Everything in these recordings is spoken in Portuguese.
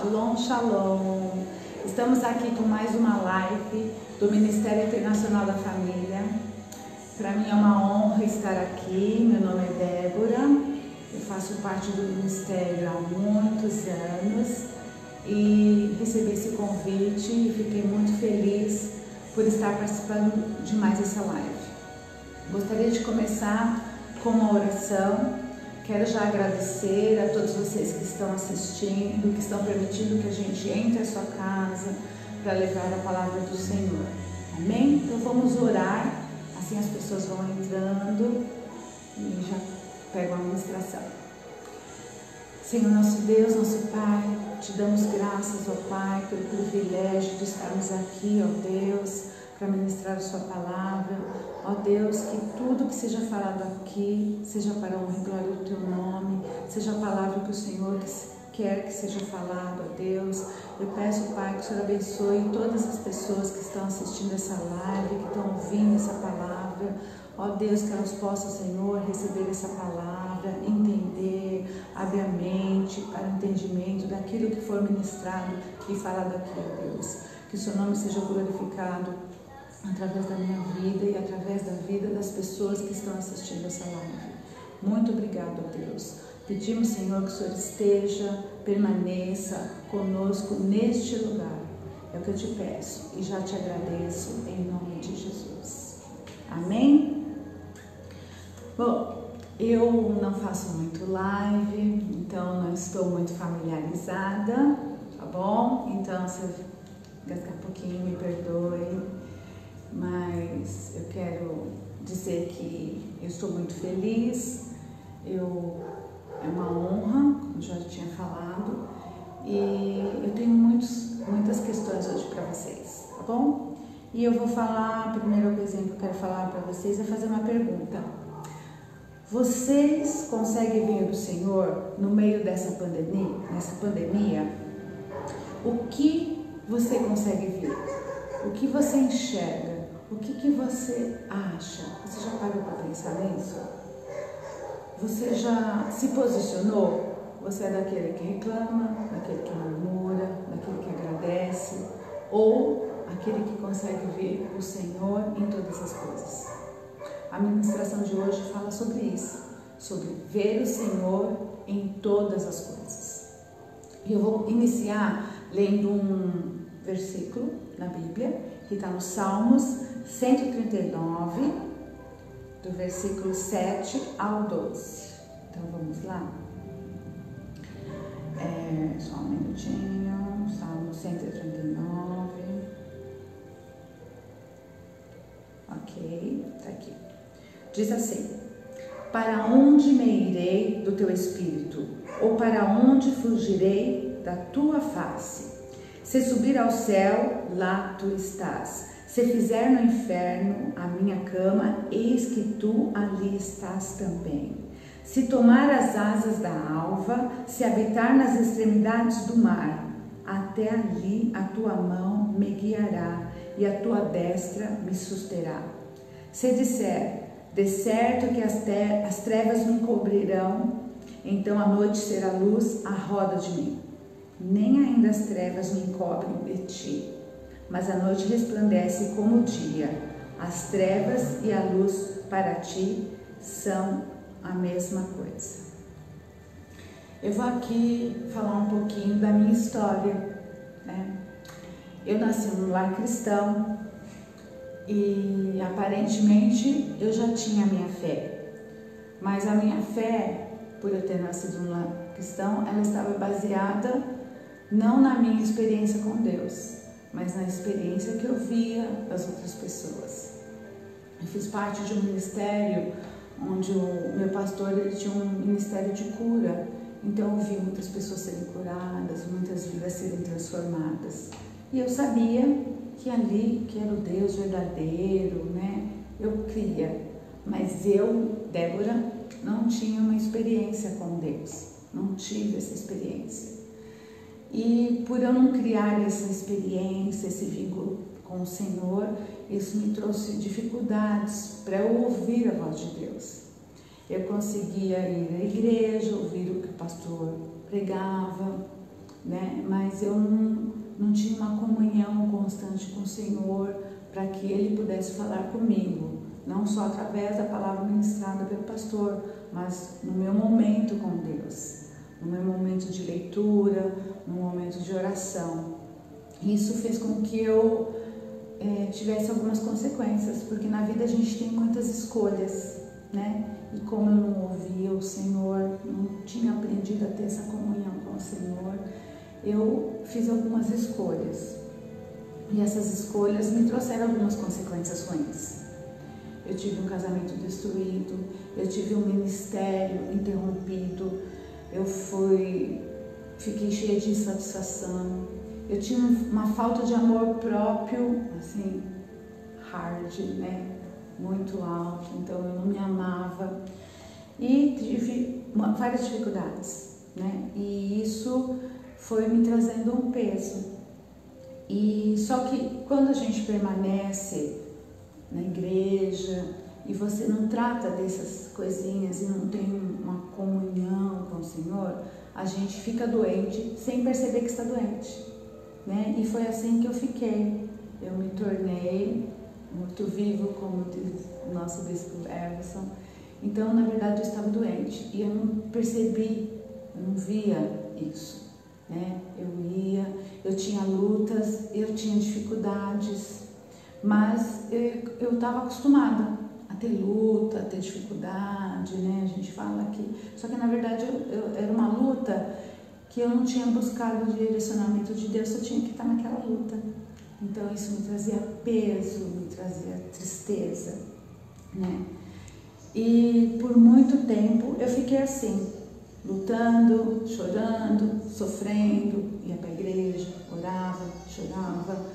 Shalom, shalom. Estamos aqui com mais uma live do Ministério Internacional da Família. Para mim é uma honra estar aqui. Meu nome é Débora. Eu faço parte do Ministério há muitos anos e recebi esse convite e fiquei muito feliz por estar participando de mais essa live. Gostaria de começar com uma oração. Quero já agradecer a todos vocês que estão assistindo, que estão permitindo que a gente entre a sua casa para levar a palavra do Senhor. Amém? Então vamos orar, assim as pessoas vão entrando e já pegam a ministração. Senhor nosso Deus, nosso Pai, te damos graças, ó Pai, pelo privilégio de estarmos aqui, ó Deus, para ministrar a sua palavra. Ó Deus, que tudo que seja falado aqui seja para a honra e glória do teu nome, seja a palavra que o Senhor quer que seja falado, ó Deus. Eu peço, Pai, que o Senhor abençoe todas as pessoas que estão assistindo essa live, que estão ouvindo essa palavra. Ó Deus, que elas possam, Senhor, receber essa palavra, entender, abrir a mente para o entendimento daquilo que for ministrado e falado aqui, ó Deus. Que o seu nome seja glorificado através da minha vida e através da vida das pessoas que estão assistindo essa live. Muito obrigado, ó Deus. Pedimos, Senhor, que o Senhor esteja, permaneça conosco neste lugar. É o que eu te peço e já te agradeço em nome de Jesus. Amém? Bom, eu não faço muito live, então não estou muito familiarizada, tá bom? Então, se eu gastar um pouquinho, me perdoe. Mas eu quero dizer que eu estou muito feliz, é uma honra, como já tinha falado, e eu tenho muitas questões hoje para vocês, tá bom? E eu vou falar, a primeira coisinha que eu quero falar para vocês é fazer uma pergunta. Vocês conseguem ver o Senhor no meio dessa pandemia? O que você consegue ver? O que você enxerga? O que você acha? Você já parou para pensar nisso? Você já se posicionou? Você é daquele que reclama, daquele que murmura, daquele que agradece, ou aquele que consegue ver o Senhor em todas as coisas? A ministração de hoje fala sobre isso, sobre ver o Senhor em todas as coisas. E eu vou iniciar lendo um versículo na Bíblia, que está no Salmos 139, do versículo 7 ao 12. Então vamos lá. Só um minutinho. Salmo 139. Ok, está aqui. Diz assim: para onde me irei do teu espírito? Ou para onde fugirei da tua face? Se subir ao céu, lá tu estás. Se fizer no inferno a minha cama, eis que tu ali estás também. Se tomar as asas da alva, se habitar nas extremidades do mar, até ali a tua mão me guiará e a tua destra me susterá. Se disser, de certo que as trevas me cobrirão, então a noite será luz à roda de mim. Nem ainda as trevas me encobrem de ti, mas a noite resplandece como o dia. As trevas e a luz para ti são a mesma coisa. Eu vou aqui falar um pouquinho da minha história, né? Eu nasci num lar cristão e aparentemente eu já tinha a minha fé, mas a minha fé, por eu ter nascido num lar cristão, ela estava baseada não na minha experiência com Deus, mas na experiência que eu via das outras pessoas. Eu fiz parte de um ministério onde o meu pastor ele tinha um ministério de cura, então eu vi muitas pessoas serem curadas, muitas vidas serem transformadas. E eu sabia que ali, que era o Deus verdadeiro, né? Eu cria, mas eu, Débora, não tinha uma experiência com Deus, não tive essa experiência. E por eu não criar essa experiência, esse vínculo com o Senhor, isso me trouxe dificuldades para eu ouvir a voz de Deus. Eu conseguia ir à igreja, ouvir o que o pastor pregava, né? Mas mas eu não tinha uma comunhão constante com o Senhor para que Ele pudesse falar comigo, não só através da palavra ministrada pelo pastor, mas no meu momento com Deus, no meu momento de leitura, no momento de oração. Isso fez com que eu tivesse algumas consequências, porque na vida a gente tem muitas escolhas, né? E como eu não ouvia o Senhor, não tinha aprendido a ter essa comunhão com o Senhor, eu fiz algumas escolhas. E essas escolhas me trouxeram algumas consequências ruins. Eu tive um casamento destruído, eu tive um ministério interrompido, eu fiquei cheia de insatisfação, eu tinha uma falta de amor próprio, assim, hard, né? Muito alto, então eu não me amava e tive várias dificuldades, né? E isso foi me trazendo um peso. E só que quando a gente permanece na igreja e você não trata dessas coisinhas e não tem uma comunhão com o Senhor, a gente fica doente sem perceber que está doente, né? E foi assim que eu fiquei. Eu me tornei morto-vivo, como diz o nosso bispo Everson. Então, na verdade, eu estava doente e eu não percebi, eu não via isso, né? Eu tinha lutas, eu tinha dificuldades, mas eu estava acostumada a ter luta, a ter dificuldade, né? A gente fala que... Só que, na verdade, era uma luta que eu não tinha buscado o direcionamento de Deus, eu tinha que estar naquela luta. Então isso me trazia peso, me trazia tristeza, né? E por muito tempo eu fiquei assim, lutando, chorando, sofrendo, ia para a igreja, orava, chorava,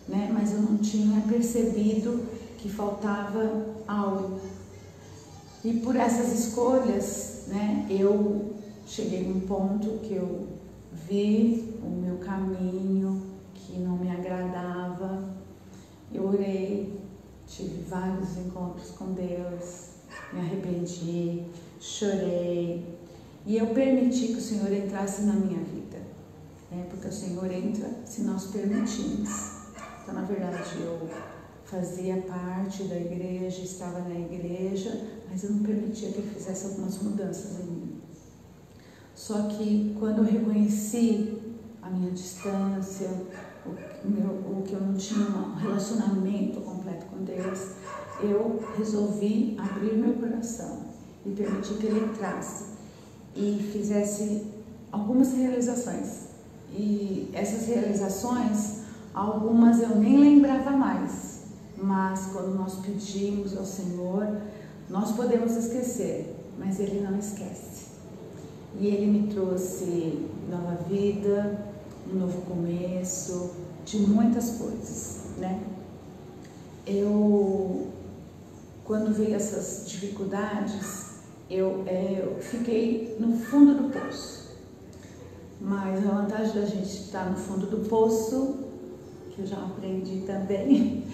né? Mas eu não tinha percebido que faltava algo. E por essas escolhas, né, eu cheguei num ponto que eu vi o meu caminho que não me agradava. Eu orei, tive vários encontros com Deus, me arrependi, chorei e eu permiti que o Senhor entrasse na minha vida, né? Porque o Senhor entra se nós permitirmos. Então, na verdade, eu fazia parte da igreja, estava na igreja, mas eu não permitia que Ele fizesse algumas mudanças em mim. Só que quando eu reconheci a minha distância, o que eu não tinha um relacionamento completo com Deus, eu resolvi abrir meu coração e permitir que Ele entrasse e fizesse algumas realizações. E essas realizações, algumas eu nem lembrava mais, mas quando nós pedimos ao Senhor, nós podemos esquecer, mas Ele não esquece. E Ele me trouxe nova vida, um novo começo, de muitas coisas, né? Quando veio essas dificuldades, eu fiquei no fundo do poço. Mas a vantagem da gente estar no fundo do poço, que eu já aprendi também,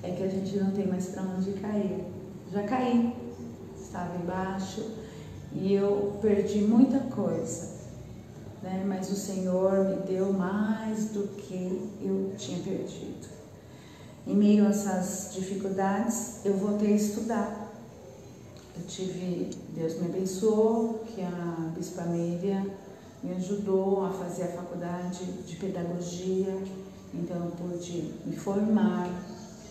é que a gente não tem mais para onde cair. Já caí, estava embaixo e eu perdi muita coisa, né? Mas o Senhor me deu mais do que eu tinha perdido. Em meio a essas dificuldades, eu voltei a estudar. Deus me abençoou, que a Bispa Miriam me ajudou a fazer a faculdade de pedagogia, então eu pude me formar,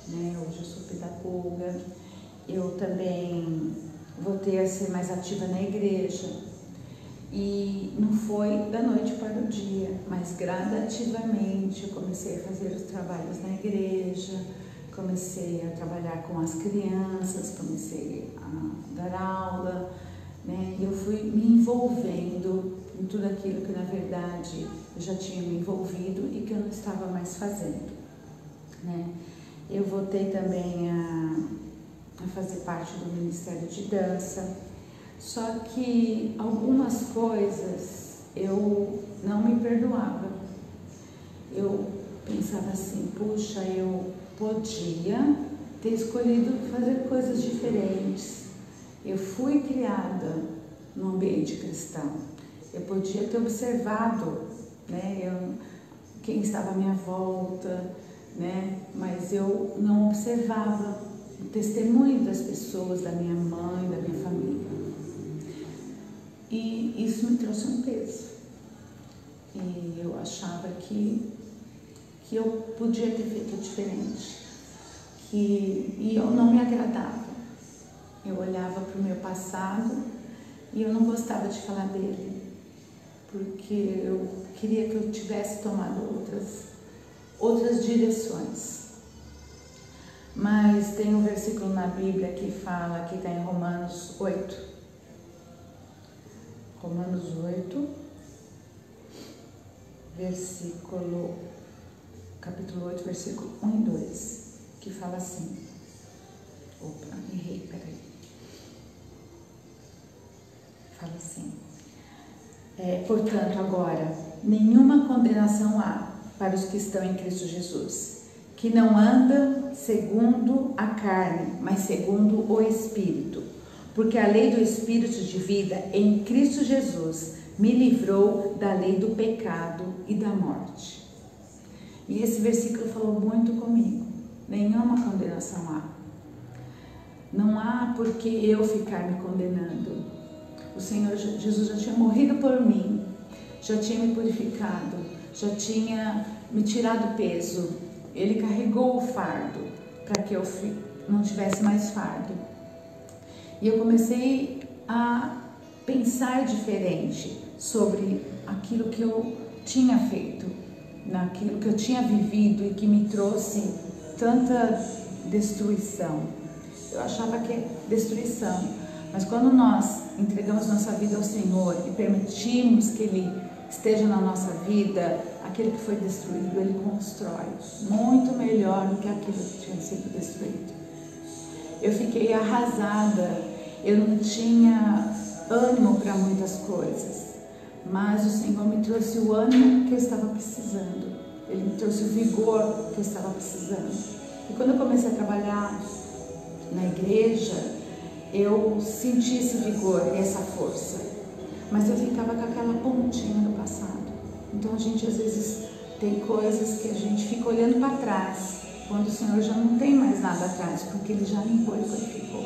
né? Hoje eu sou pedagoga. Eu também voltei a ser mais ativa na igreja. E não foi da noite para o dia, mas gradativamente eu comecei a fazer os trabalhos na igreja, comecei a trabalhar com as crianças, comecei a dar aula, né? E eu fui me envolvendo em tudo aquilo que na verdade eu já tinha me envolvido e que eu não estava mais fazendo, né? Eu voltei também a fazer parte do Ministério de Dança. Só que algumas coisas eu não me perdoava. Eu pensava assim, puxa, eu podia ter escolhido fazer coisas diferentes. Eu fui criada num ambiente cristão. Eu podia ter observado, né, quem estava à minha volta, né? Mas eu não observava o testemunho das pessoas, da minha mãe, da minha família. E isso me trouxe um peso. E eu achava que eu podia ter feito diferente. E eu não me agradava. Eu olhava para o meu passado e eu não gostava de falar dele, porque eu queria que eu tivesse tomado outras direções. Mas tem um versículo na Bíblia que fala, que está em Romanos 8. Romanos 8, capítulo 8, versículo 1 e 2, que fala assim. Opa, errei, peraí. Fala assim. Portanto, agora, nenhuma condenação há para os que estão em Cristo Jesus, que não andam segundo a carne, mas segundo o Espírito. Porque a lei do Espírito de vida em Cristo Jesus me livrou da lei do pecado e da morte. E esse versículo falou muito comigo. Nenhuma condenação há. Não há por que eu ficar me condenando. O Senhor Jesus já tinha morrido por mim, já tinha me purificado, já tinha me tirado o peso. Ele carregou o fardo para que eu não tivesse mais fardo. E eu comecei a pensar diferente sobre aquilo que eu tinha feito, naquilo que eu tinha vivido e que me trouxe tanta destruição. Eu achava que é destruição, mas quando nós entregamos nossa vida ao Senhor e permitimos que Ele esteja na nossa vida, aquilo que foi destruído, Ele constrói muito melhor do que aquilo que tinha sido destruído. Eu fiquei arrasada, eu não tinha ânimo para muitas coisas, mas o Senhor me trouxe o ânimo que eu estava precisando, Ele me trouxe o vigor que eu estava precisando. E quando eu comecei a trabalhar na igreja, eu senti esse vigor e essa força, mas eu ficava com aquela pontinha do passado. Então a gente às vezes tem coisas que a gente fica olhando para trás, quando o Senhor já não tem mais nada atrás, porque Ele já limpou e purificou.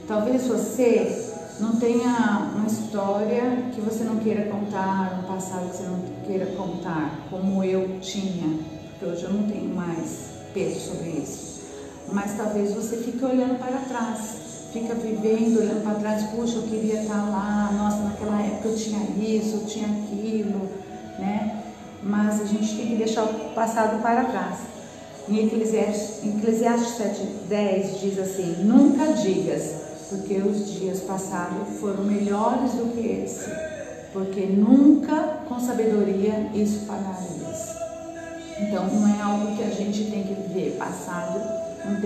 Talvez você não tenha uma história que você não queira contar, um passado que você não queira contar, como eu tinha, porque hoje eu não tenho mais peso sobre isso. Mas talvez você fique olhando para trás, fica vivendo, olhando para trás, puxa, eu queria estar lá, nossa, naquela época eu tinha isso, eu tinha aquilo, né? Mas a gente tem que deixar o passado para trás. Em Eclesiastes 7:10 diz assim: nunca digas, porque os dias passados foram melhores do que esse, porque nunca com sabedoria isso farás. Então não é algo que a gente tem que viver, passado não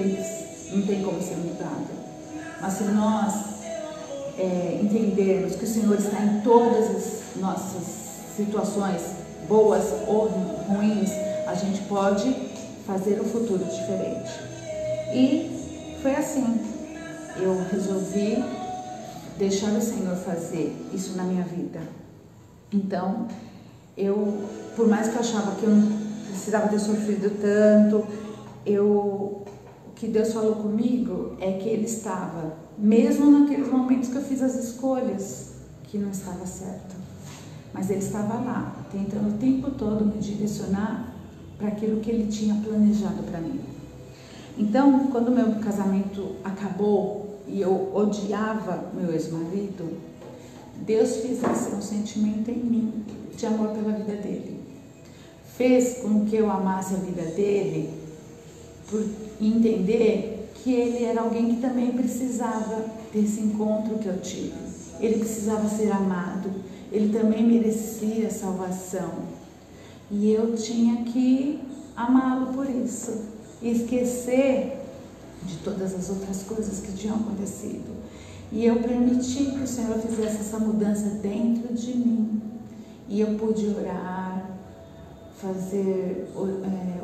tem como ser mudado. Mas se nós entendermos que o Senhor está em todas as nossas situações, boas ou ruins, a gente pode fazer um futuro diferente. E foi assim, eu resolvi deixar o Senhor fazer isso na minha vida. Então, por mais que eu achava que eu não precisava ter sofrido tanto, o que Deus falou comigo é que Ele estava, mesmo naqueles momentos que eu fiz as escolhas que não estava certo, mas Ele estava lá, tentando o tempo todo me direcionar para aquilo que Ele tinha planejado para mim. Então, quando meu casamento acabou e eu odiava meu ex-marido, Deus fez nascer um sentimento em mim de amor pela vida dele. Fez com que eu amasse a vida dele, por entender que ele era alguém que também precisava desse encontro que eu tive. Ele precisava ser amado, ele também merecia salvação. E eu tinha que amá-lo por isso, e esquecer de todas as outras coisas que tinham acontecido. E eu permiti que o Senhor fizesse essa mudança dentro de mim. E eu pude orar,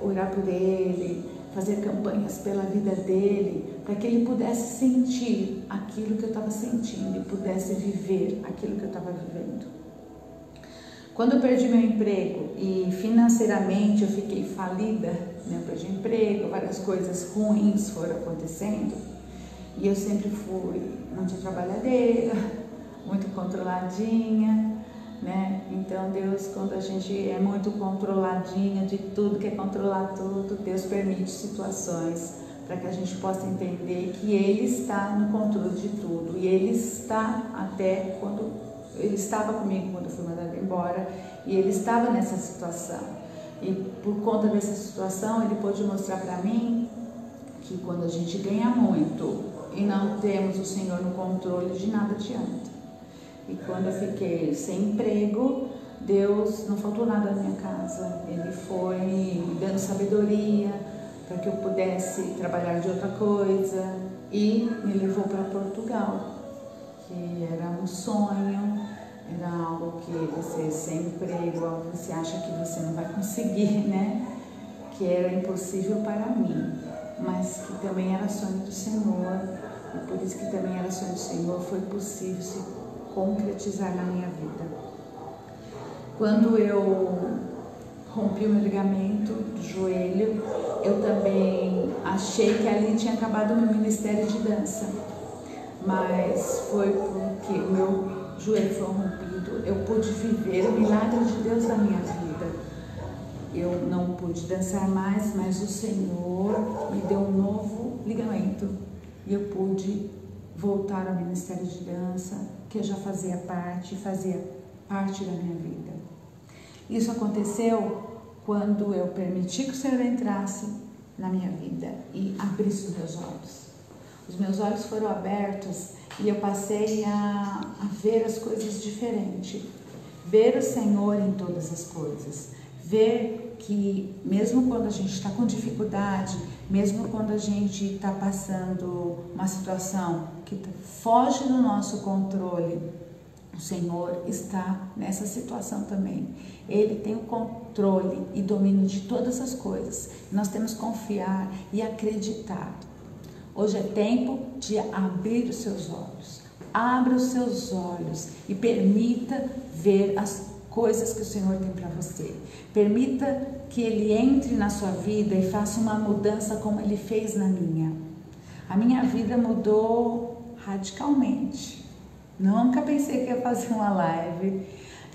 orar por ele, fazer campanhas pela vida dele, para que ele pudesse sentir aquilo que eu estava sentindo e pudesse viver aquilo que eu estava vivendo. Quando eu perdi meu emprego e financeiramente eu fiquei falida, né? Eu perdi emprego, várias coisas ruins foram acontecendo, e eu sempre fui muito trabalhadeira, muito controladinha, né? Então Deus, quando a gente é muito controladinha de tudo, quer controlar tudo, Deus permite situações para que a gente possa entender que Ele está no controle de tudo, e Ele está até quando Ele estava comigo quando eu fui mandada embora, e Ele estava nessa situação, e por conta dessa situação Ele pôde mostrar para mim que quando a gente ganha muito e não temos o Senhor no controle, de nada adianta. E quando eu fiquei sem emprego, Deus, não faltou nada na minha casa, Ele foi me dando sabedoria para que eu pudesse trabalhar de outra coisa, e me levou para Portugal, que era um sonho, era algo que você sem emprego, algo que você acha que você não vai conseguir, né? Que era impossível para mim, mas que também era sonho do Senhor, e por isso que também era sonho do Senhor, foi possível se concretizar na minha vida. Quando eu rompi o meu ligamento do joelho, eu também achei que ali tinha acabado o meu ministério de dança, mas foi porque o meu joelho foi rompido, eu pude viver o milagre de Deus na minha vida. Eu não pude dançar mais, mas o Senhor me deu um novo ligamento e eu pude voltar ao ministério de dança, que eu já fazia parte da minha vida. Isso aconteceu quando eu permiti que o Senhor entrasse na minha vida e abrisse os meus olhos. Os meus olhos foram abertos e eu passei a ver as coisas diferente, ver o Senhor em todas as coisas, ver que mesmo quando a gente está com dificuldade, mesmo quando a gente está passando uma situação que foge do nosso controle, o Senhor está nessa situação também. Ele tem o controle e domínio de todas as coisas. Nós temos que confiar e acreditar. Hoje é tempo de abrir os seus olhos. Abra os seus olhos e permita ver as coisas que o Senhor tem para você. Permita que Ele entre na sua vida e faça uma mudança como Ele fez na minha. A minha vida mudou radicalmente. Nunca pensei que ia fazer uma live,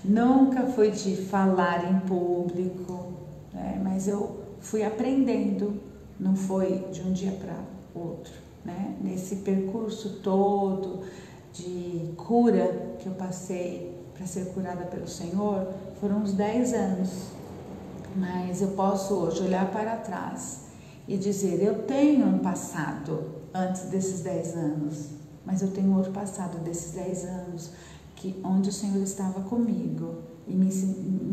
nunca foi de falar em público, né? Mas eu fui aprendendo, não foi de um dia para outro, né? Nesse percurso todo de cura que eu passei para ser curada pelo Senhor, foram uns 10 anos, mas eu posso hoje olhar para trás e dizer, eu tenho um passado antes desses 10 anos, mas eu tenho outro passado desses 10 anos, onde o Senhor estava comigo e me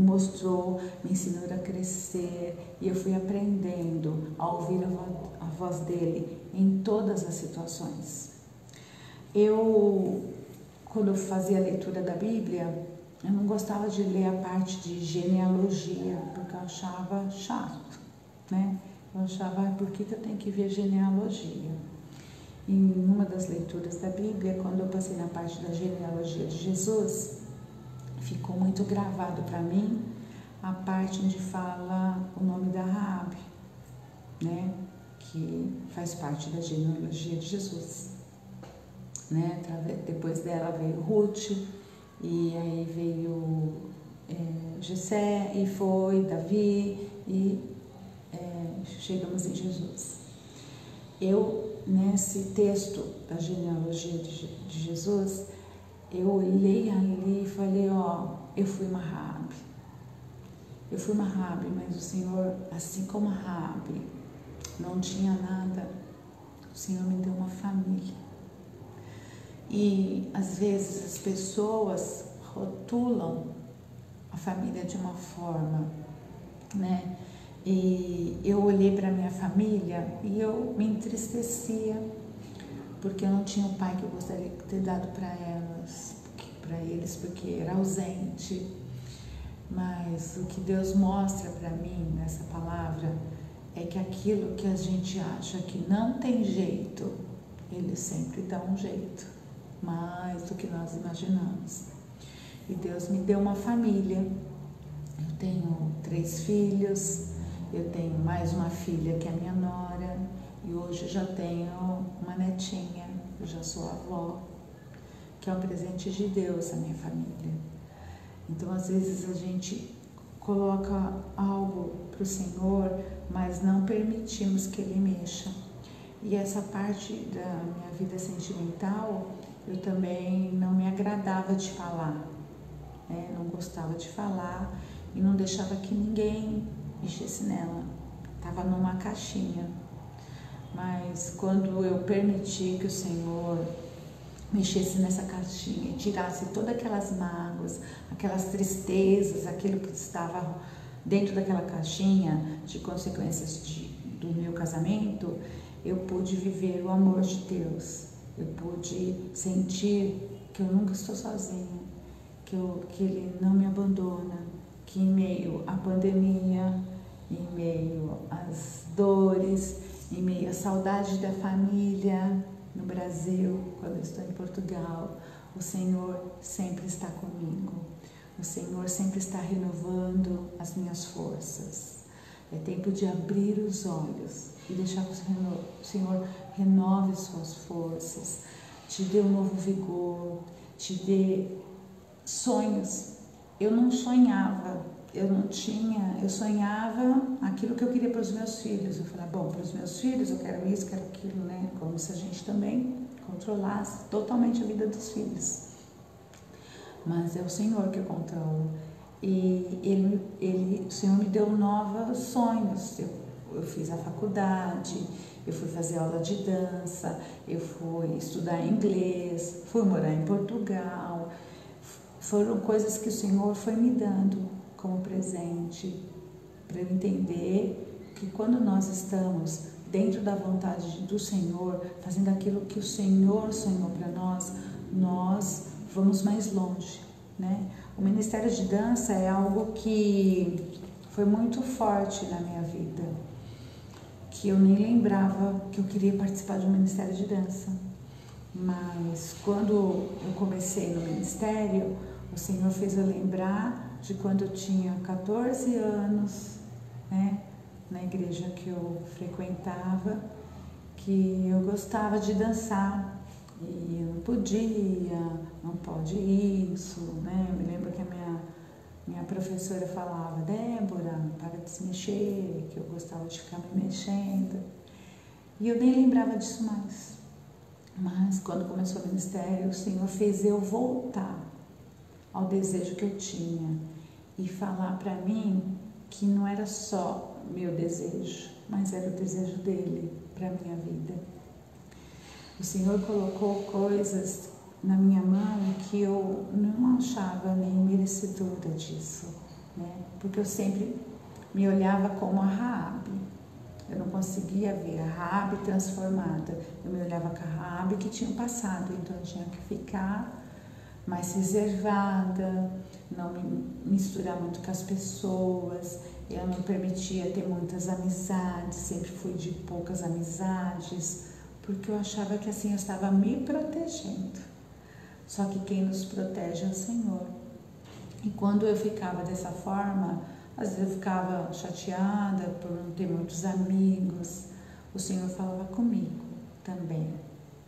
mostrou, me ensinou a crescer, e eu fui aprendendo a ouvir a voz dele em todas as situações. Quando eu fazia a leitura da Bíblia, eu não gostava de ler a parte de genealogia, porque eu achava chato, né? Eu achava, por que eu tenho que ver genealogia? Em uma das leituras da Bíblia, quando eu passei na parte da genealogia de Jesus, ficou muito gravado para mim a parte onde fala o nome da Raabe, né? Que faz parte da genealogia de Jesus, né? Depois dela veio Ruth, e aí veio Jessé, e foi Davi, e chegamos em Jesus. Nesse texto da genealogia de Jesus, eu olhei ali e falei, eu fui uma Raabe. Eu fui uma Raabe, mas o Senhor, assim como a Raabe não tinha nada, o Senhor me deu uma família. E às vezes as pessoas rotulam a família de uma forma, né? E eu olhei para minha família e eu me entristecia, porque eu não tinha o pai que eu gostaria de ter dado para eles, porque era ausente. Mas o que Deus mostra para mim nessa palavra é que aquilo que a gente acha que não tem jeito, Ele sempre dá um jeito, mais do que nós imaginamos. E Deus me deu uma família, tenho 3 filhos, eu tenho mais uma filha que é minha nora, e hoje já tenho uma netinha, eu já sou avó, que é um presente de Deus à minha família. Então, às vezes a gente coloca algo para o Senhor, mas não permitimos que Ele mexa. E essa parte da minha vida sentimental, eu também não me agradava de falar, né? Não gostava de falar e não deixava que ninguém mexesse nela. Estava numa caixinha. Mas quando eu permiti que o Senhor mexesse nessa caixinha e tirasse todas aquelas mágoas, aquelas tristezas, aquilo que estava dentro daquela caixinha de consequências do meu casamento, eu pude viver o amor de Deus. Eu pude sentir que eu nunca estou sozinha, que Ele não me abandona, que em meio à pandemia, em meio às dores, em meio à saudade da família no Brasil, quando eu estou em Portugal, o Senhor sempre está comigo. O Senhor sempre está renovando as minhas forças. É tempo de abrir os olhos e deixar que o Senhor renove suas forças, te dê um novo vigor, te dê sonhos. Eu não sonhava, eu sonhava aquilo que eu queria para os meus filhos. Eu falei, bom, para os meus filhos eu quero isso, quero aquilo, né? Como se a gente também controlasse totalmente a vida dos filhos. Mas é o Senhor que controla. E o Senhor me deu novos sonhos. Eu fiz a faculdade, eu fui fazer aula de dança, eu fui estudar inglês, fui morar em Portugal. Foram coisas que o Senhor foi me dando como presente, para eu entender que quando nós estamos dentro da vontade do Senhor, fazendo aquilo que o Senhor sonhou para nós, nós vamos mais longe, né? O Ministério de Dança é algo que foi muito forte na minha vida, que eu nem lembrava que eu queria participar de um Ministério de Dança. Mas quando eu comecei no Ministério, o Senhor fez eu lembrar de quando eu tinha 14 anos, né, na igreja que eu frequentava, que eu gostava de dançar e eu não podia, não pode isso, né? Eu me lembro que a minha professora falava, Débora, para de se mexer, que eu gostava de ficar me mexendo. E eu nem lembrava disso mais. Mas quando começou o ministério, o Senhor fez eu voltar ao desejo que eu tinha e falar para mim que não era só meu desejo, mas era o desejo dele para a minha vida. O Senhor colocou coisas na minha mão que eu não achava nem merecedora disso, né? Porque eu sempre me olhava como a Raabe. Eu não conseguia ver a Raabe transformada. Eu me olhava com a Raabe que tinha passado, então eu tinha que ficar mais reservada, não me misturar muito com as pessoas. Eu não permitia ter muitas amizades, sempre fui de poucas amizades, porque eu achava que assim eu estava me protegendo. Só que quem nos protege é o Senhor. E quando eu ficava dessa forma, às vezes eu ficava chateada por não ter muitos amigos. O Senhor falava comigo também,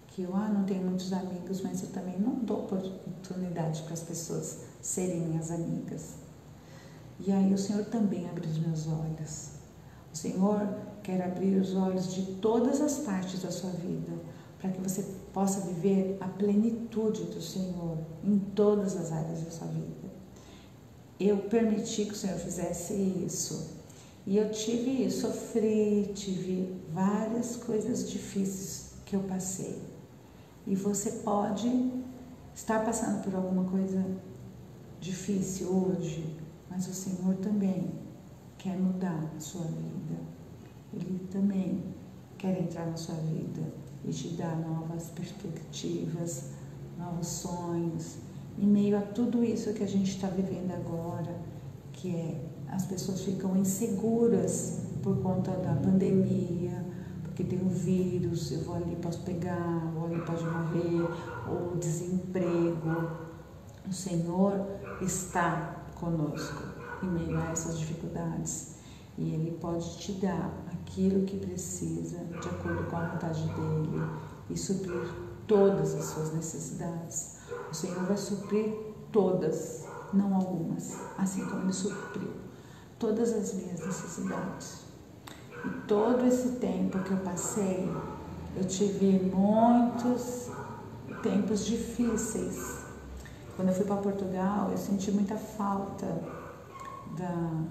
que eu não tenho muitos amigos, mas eu também não dou oportunidade para as pessoas serem minhas amigas. E aí o Senhor também abriu os meus olhos. O Senhor quer abrir os olhos de todas as partes da sua vida, para que você possa viver a plenitude do Senhor em todas as áreas da sua vida. Eu permiti que o Senhor fizesse isso. E eu sofri, tive várias coisas difíceis que eu passei. E você pode estar passando por alguma coisa difícil hoje, mas o Senhor também quer mudar a sua vida. Ele também quer entrar na sua vida e te dar novas perspectivas, novos sonhos. Em meio a tudo isso que a gente está vivendo agora, que as pessoas ficam inseguras por conta da pandemia, porque tem um vírus, eu vou ali, posso pegar, vou ali, pode morrer, ou desemprego. O Senhor está conosco. em meio a essas dificuldades. E Ele pode te dar aquilo que precisa, de acordo com a vontade dEle, e suprir todas as suas necessidades. O Senhor vai suprir todas, não algumas, assim como Ele supriu todas as minhas necessidades. E todo esse tempo que eu passei, eu tive muitos tempos difíceis. Quando eu fui para Portugal, eu senti muita falta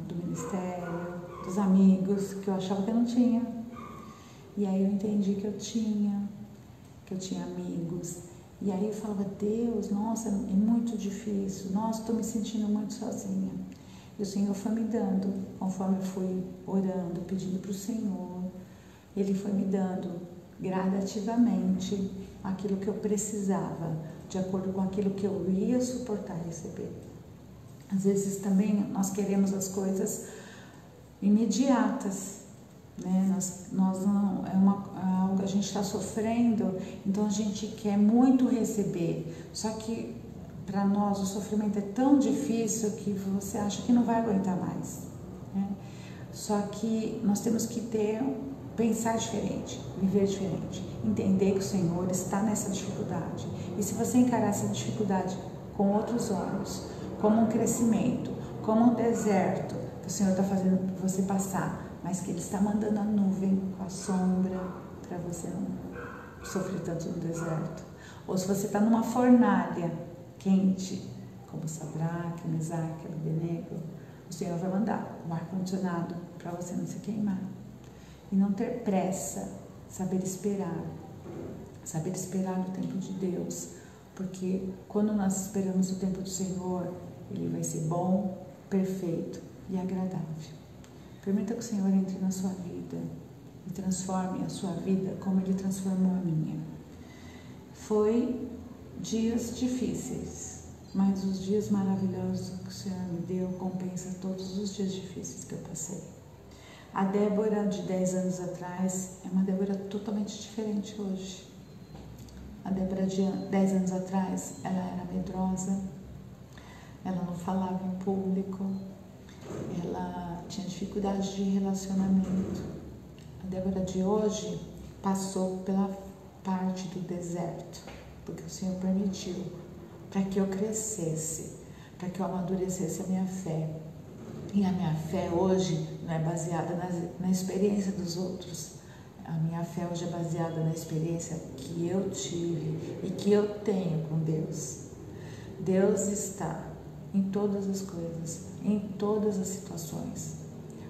do ministério, dos amigos, que eu achava que eu não tinha. E aí eu entendi que eu tinha amigos. E aí eu falava, Deus, nossa, é muito difícil, nossa, estou me sentindo muito sozinha. E o Senhor foi me dando, conforme eu fui orando, pedindo para o Senhor, Ele foi me dando gradativamente aquilo que eu precisava, de acordo com aquilo que eu ia suportar receber. Às vezes também nós queremos as coisas imediatas, né? Nós não, é algo que a gente está sofrendo, então a gente quer muito receber, só que para nós o sofrimento é tão difícil que você acha que não vai aguentar mais, né? Só que nós temos que pensar diferente, viver diferente, entender que o Senhor está nessa dificuldade. E se você encarar essa dificuldade com outros olhos, como um crescimento, como um deserto que o Senhor está fazendo você passar, mas que Ele está mandando a nuvem com a sombra para você não sofrer tanto no deserto. Ou se você está numa fornalha quente, como Sadraque, Mesaque, Abednego, o Senhor vai mandar um ar-condicionado para você não se queimar. E não ter pressa, saber esperar no tempo de Deus, porque quando nós esperamos o tempo do Senhor, Ele vai ser bom, perfeito e agradável. Permita que o Senhor entre na sua vida e transforme a sua vida como Ele transformou a minha. Foi dias difíceis, mas os dias maravilhosos que o Senhor me deu compensa todos os dias difíceis que eu passei. A Débora de 10 anos atrás é uma Débora totalmente diferente hoje. A Débora de 10 anos atrás, ela era medrosa, ela não falava em público, ela tinha dificuldade de relacionamento. A Débora de hoje passou pela parte do deserto, porque o Senhor permitiu, para que eu crescesse, para que eu amadurecesse a minha fé. E a minha fé hoje não é baseada na experiência dos outros. A minha fé hoje é baseada na experiência que eu tive e que eu tenho com Deus. Deus está em todas as coisas, em todas as situações.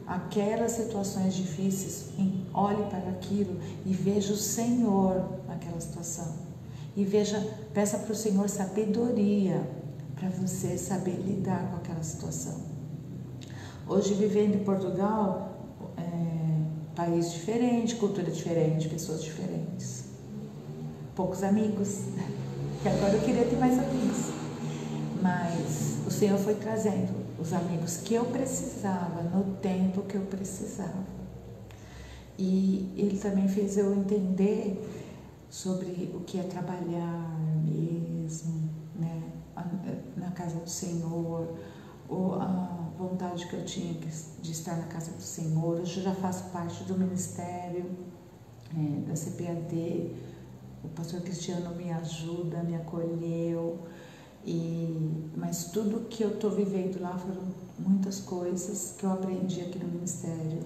Aquelas situações difíceis, olhe para aquilo e veja o Senhor naquela situação. E peça para o Senhor sabedoria para você saber lidar com aquela situação. Hoje, vivendo em Portugal, país diferente, cultura diferente, pessoas diferentes, poucos amigos, que agora eu queria ter mais amigos, mas o Senhor foi trazendo os amigos que eu precisava, no tempo que eu precisava, e Ele também fez eu entender sobre o que é trabalhar mesmo, né, na casa do Senhor, ou a vontade que eu tinha de estar na casa do Senhor. Hoje eu já faço parte do ministério da CPAD, o pastor Cristiano me ajuda, me acolheu, mas tudo que eu estou vivendo lá foram muitas coisas que eu aprendi aqui no Ministério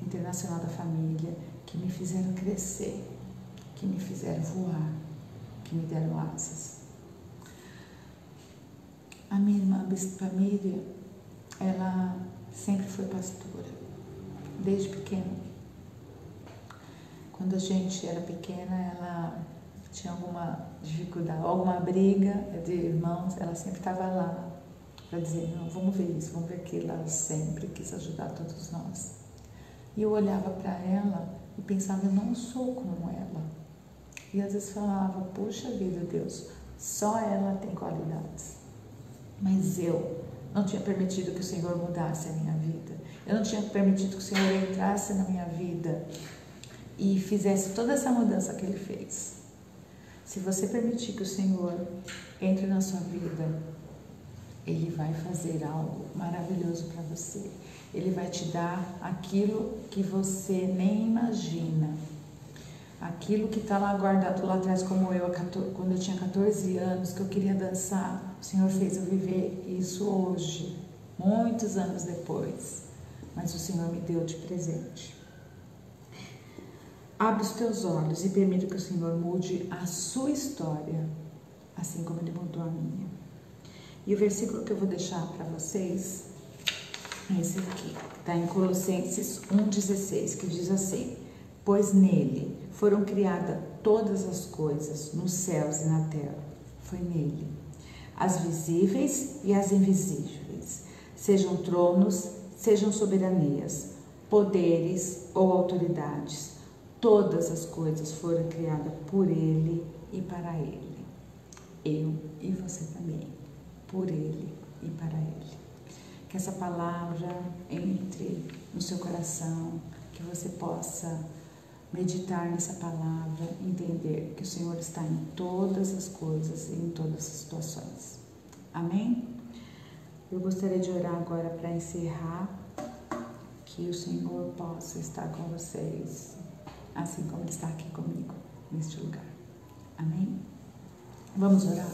Internacional da Família, que me fizeram crescer, que me fizeram voar, que me deram asas. A minha irmã Bispa Miriam, ela sempre foi pastora, desde pequena. Quando a gente era pequena, ela tinha alguma dificuldade, alguma briga de irmãos, ela sempre estava lá para dizer, não, vamos ver isso, vamos ver aquilo. Ela sempre quis ajudar todos nós. E eu olhava para ela e pensava, eu não sou como ela. E às vezes falava, puxa vida, Deus, só ela tem qualidades. Mas eu não tinha permitido que o Senhor mudasse a minha vida. Eu não tinha permitido que o Senhor entrasse na minha vida e fizesse toda essa mudança que Ele fez. Se você permitir que o Senhor entre na sua vida Ele vai fazer algo maravilhoso para você. Ele vai te dar aquilo que você nem imagina. Aquilo que está lá guardado lá atrás, como eu, quando eu tinha 14 anos, que eu queria dançar. O Senhor fez eu viver isso hoje, muitos anos depois. Mas o Senhor me deu de presente. Abre os teus olhos e permita que o Senhor mude a sua história, assim como Ele mudou a minha. E o versículo que eu vou deixar para vocês é esse aqui. Está em Colossenses 1,16, que diz assim: pois nele foram criadas todas as coisas, nos céus e na terra. Foi nele. As visíveis e as invisíveis. Sejam tronos, sejam soberanias, poderes ou autoridades. Todas as coisas foram criadas por Ele e para Ele. Eu e você também. Por Ele e para Ele. Que essa palavra entre no seu coração, que você possa meditar nessa palavra, entender que o Senhor está em todas as coisas e em todas as situações. Amém? Eu gostaria de orar agora para encerrar, que o Senhor possa estar com vocês, assim como Ele está aqui comigo, neste lugar. Amém? Vamos orar?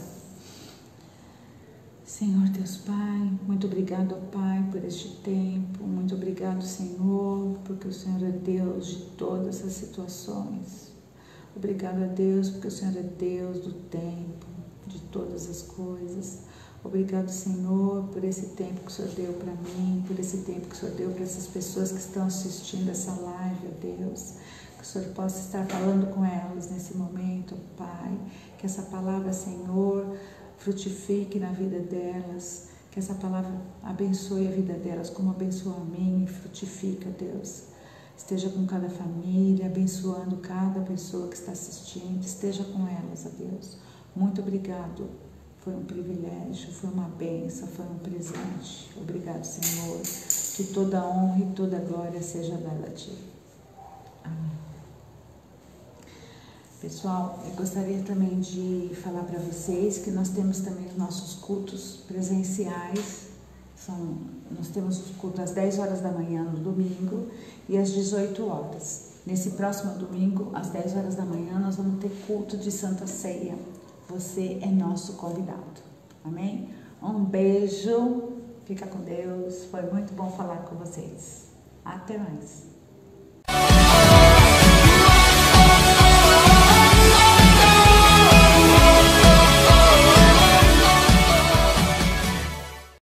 Senhor Deus Pai, muito obrigado, Pai, por este tempo. Muito obrigado, Senhor, porque o Senhor é Deus de todas as situações. Obrigado a Deus, porque o Senhor é Deus do tempo, de todas as coisas. Obrigado, Senhor, por esse tempo que o Senhor deu para mim, por esse tempo que o Senhor deu para essas pessoas que estão assistindo essa live, ó Deus. Que o Senhor possa estar falando com elas nesse momento, Pai. Que essa palavra, Senhor, frutifique na vida delas, que essa palavra abençoe a vida delas, como abençoa a mim, frutifica, Deus. Esteja com cada família, abençoando cada pessoa que está assistindo, esteja com elas, ó Deus. Muito obrigado, foi um privilégio, foi uma bênção, foi um presente. Obrigado, Senhor, que toda honra e toda glória seja dada a Ti. Amém. Pessoal, eu gostaria também de falar para vocês que nós temos também os nossos cultos presenciais. Nós temos os cultos às 10 horas da manhã no domingo e às 18 horas. Nesse próximo domingo, às 10 horas da manhã, nós vamos ter culto de Santa Ceia. Você é nosso convidado. Amém? Um beijo, fica com Deus. Foi muito bom falar com vocês. Até mais.